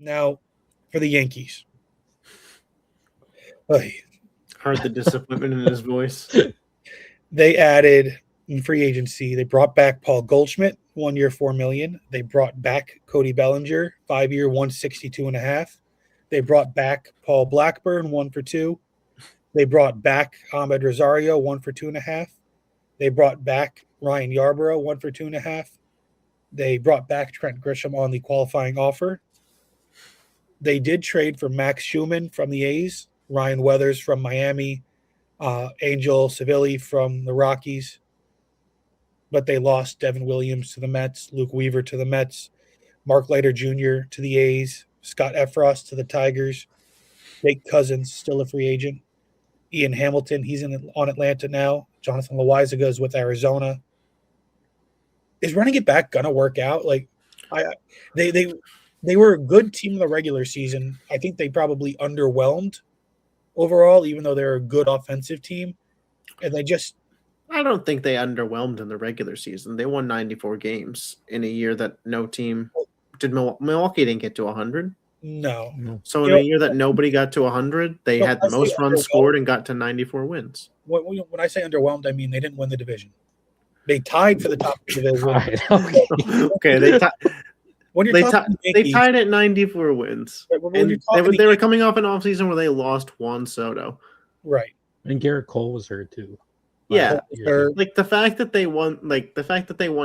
Now, for the Yankees. Oy. Heard the disappointment in his voice. They added in free agency, they brought back Paul Goldschmidt, 1 year, $4 million. They brought back Cody Bellinger, 5 year, 162.5. They brought back Paul Blackburn, 1 for 2. They brought back Ahmed Rosario, 1 for 2.5. They brought back Ryan Yarbrough, 1 for 2.5. They brought back Trent Grisham on the qualifying offer. They did trade for Max Schumann from the A's, Ryan Weathers from Miami, Angel Civilli from the Rockies. But they lost Devin Williams to the Mets, Luke Weaver to the Mets, Mark Leiter Jr. to the A's, Scott Efros to the Tigers, Jake Cousins, still a free agent, Ian Hamilton, he's on Atlanta now, Jonathan Loaizaga is with Arizona. Is running it back gonna work out? Like, they were a good team in the regular season. I think they probably underwhelmed overall, even though they're a good offensive team, and they just. I don't think they underwhelmed in the regular season. They won 94 games in a year that no team did. Milwaukee didn't get to 100. No. So in a year that nobody got to 100, they had the most runs scored and got to 94 wins. When I say underwhelmed, I mean they didn't win the division. They tied for the top of the division. Okay, they tied at 94 wins. And they were coming off an offseason where they lost Juan Soto. Right. And Garrett Cole was hurt too. Yeah, like the fact that they won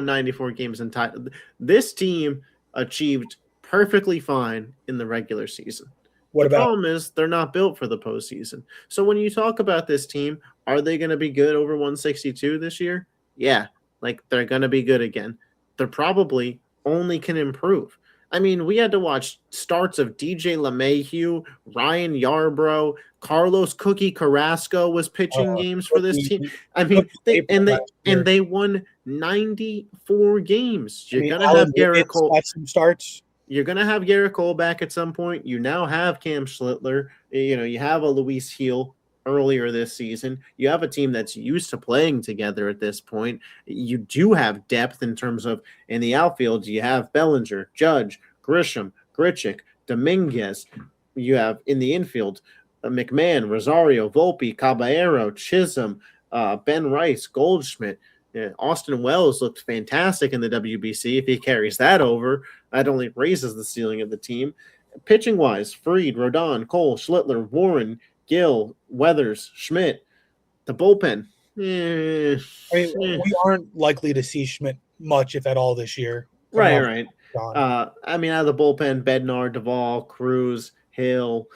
94 games and tied. This team achieved perfectly fine in the regular season. The problem is they're not built for the postseason. So when you talk about this team, are they going to be good over 162 this year? Yeah, like they're going to be good again. They're probably only can improve. I mean, we had to watch starts of DJ LeMahieu, Ryan Yarbrough, Carlos Cookie Carrasco was pitching games for this team. I mean, they won 94 games. You're gonna have Garrett Cole. Some starts. You're gonna have Garrett Cole back at some point. You now have Cam Schlittler. You have a Luis Heel earlier this season. You have a team that's used to playing together at this point. You do have depth in terms of in the outfield. You have Bellinger, Judge, Grisham, Grichuk, Dominguez. You have in the infield McMahon, Rosario, Volpe, Caballero, Chisholm, Ben Rice, Goldschmidt. Austin Wells looked fantastic in the WBC. If he carries that over, that only raises the ceiling of the team. Pitching-wise, Fried, Rodon, Cole, Schlittler, Warren, Gill, Weathers, Schmidt. The bullpen. We aren't likely to see Schmidt much, if at all, this year. Right. Out of the bullpen, Bednar, Duvall, Cruz, Hill,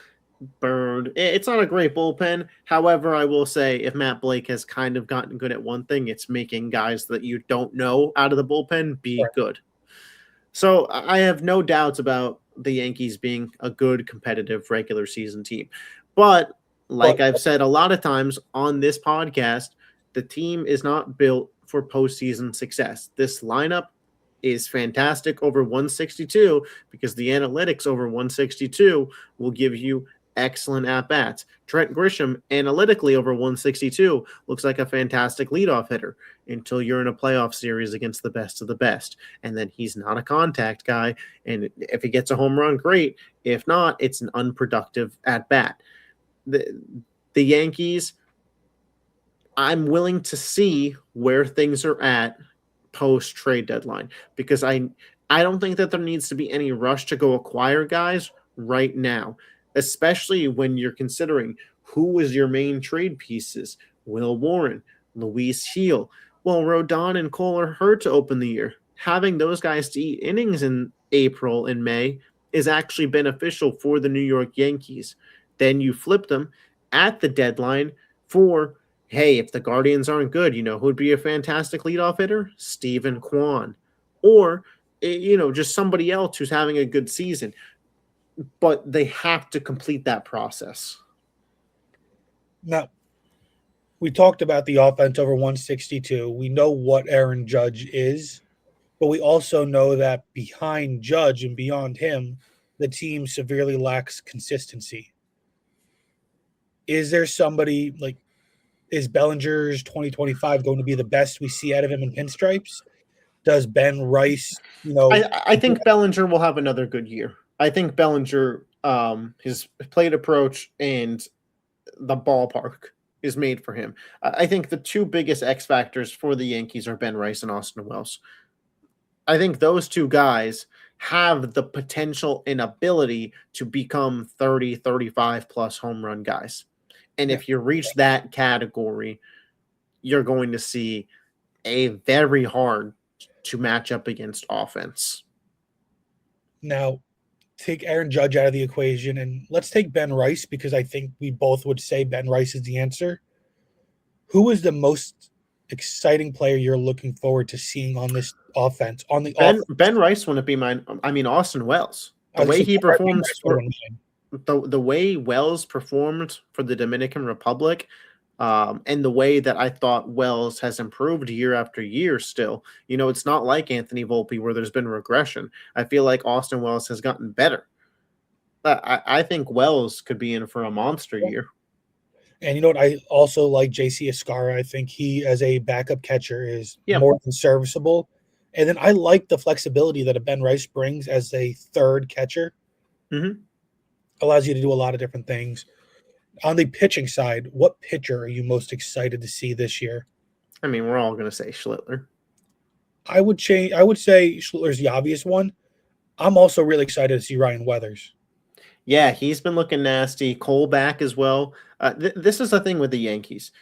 Bird. It's not a great bullpen. However, I will say if Matt Blake has kind of gotten good at one thing, it's making guys that you don't know out of the bullpen be good. So I have no doubts about the Yankees being a good competitive regular season team. But like I've said a lot of times on this podcast, the team is not built for postseason success. This lineup is fantastic over 162 because the analytics over 162 will give you excellent at-bats. Trent Grisham, analytically over 162, looks like a fantastic leadoff hitter until you're in a playoff series against the best of the best. And then he's not a contact guy. And if he gets a home run, great. If not, it's an unproductive at-bat. The Yankees, I'm willing to see where things are at post-trade deadline because I don't think that there needs to be any rush to go acquire guys right now, especially when you're considering who is your main trade pieces. Will Warren, Luis Heel. Well, Rodon and Cole are hurt to open the year. Having those guys to eat innings in April and May is actually beneficial for the New York Yankees. Then you flip them at the deadline for, hey, if the Guardians aren't good, who would be a fantastic leadoff hitter? Steven Kwan. Or, just somebody else who's having a good season. But they have to complete that process. Now, we talked about the offense over 162. We know what Aaron Judge is, but we also know that behind Judge and beyond him, the team severely lacks consistency. Is there somebody is Bellinger's 2025 going to be the best we see out of him in pinstripes? Does Ben Rice, I think Bellinger will have another good year. I think Bellinger, his plate approach and the ballpark is made for him. I think the two biggest X factors for the Yankees are Ben Rice and Austin Wells. I think those two guys have the potential and ability to become 30, 35 plus home run guys. And Yeah. if you reach that category, you're going to see a very hard to match up against offense. Now, take Aaron Judge out of the equation and let's take Ben Rice because I think we both would say Ben Rice is the answer. Who is the most exciting player you're looking forward to seeing on this offense? On the Ben Rice wouldn't be mine. I mean Austin Wells. The way he performs the way Wells performed for the Dominican Republic, and the way that I thought Wells has improved year after year still. You know, it's not like Anthony Volpe where there's been regression. I feel like Austin Wells has gotten better. I think Wells could be in for a monster year. And you know what? I also like JC Escara. I think he, as a backup catcher, is more than serviceable. And then I like the flexibility that a Ben Rice brings as a third catcher. Mm-hmm. Allows you to do a lot of different things. On the pitching side, what pitcher are you most excited to see this year? I mean, we're all going to say Schlittler. I would say Schlittler's the obvious one. I'm also really excited to see Ryan Weathers. Yeah, he's been looking nasty. Cole back as well. This is the thing with the Yankees.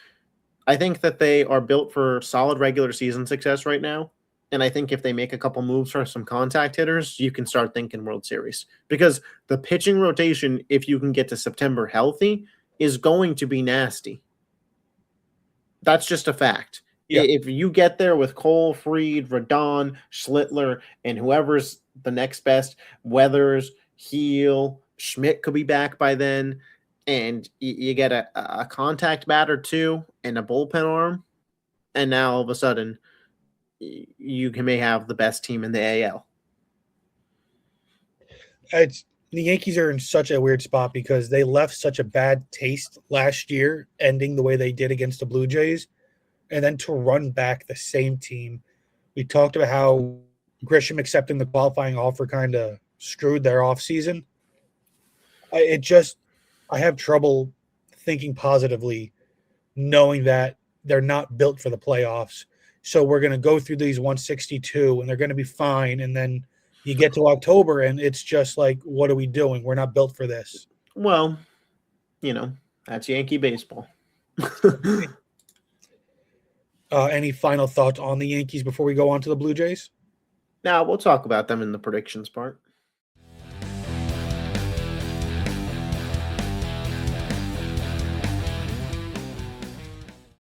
I think that they are built for solid regular season success right now. And I think if they make a couple moves for some contact hitters, you can start thinking World Series. Because the pitching rotation, if you can get to September healthy, is going to be nasty. That's just a fact. Yeah. If you get there with Cole, Fried, Rodon, Schlittler, and whoever's the next best, Weathers, Heel, Schmidt could be back by then, and you get a contact batter too and a bullpen arm, and now all of a sudden you may have the best team in the AL. The Yankees are in such a weird spot because they left such a bad taste last year, ending the way they did against the Blue Jays, and then to run back the same team. We talked about how Grisham accepting the qualifying offer kind of screwed their offseason. I have trouble thinking positively, knowing that they're not built for the playoffs. So we're going to go through these 162 and they're going to be fine. And then you get to October and it's just like, what are we doing? We're not built for this. Well, that's Yankee baseball. Any final thoughts on the Yankees before we go on to the Blue Jays? Now we'll talk about them in the predictions part.